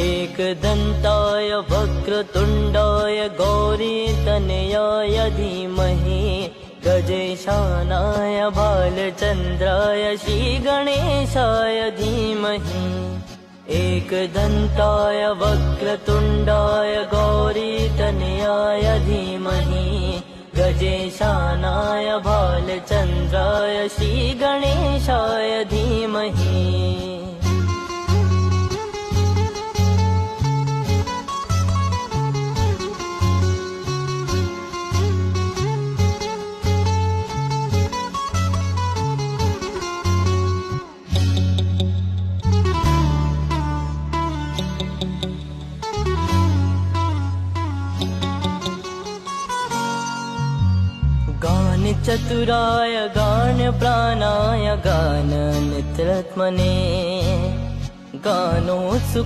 एकदन्ताय वक्रतुण्डाय गौरीतनयाय धीमहि गजेशानाय बालचन्द्राय श्रीगणेशाय धीमहि एकदन्ताय वक्रतुण्डाय गौरीतनयाय धीमहि गजेशानाय बालचन्द्राय श्रीगणेशाय धीमहि चतुराय गानप्राणाय गाननित्यत्मने गानोत्सुकाय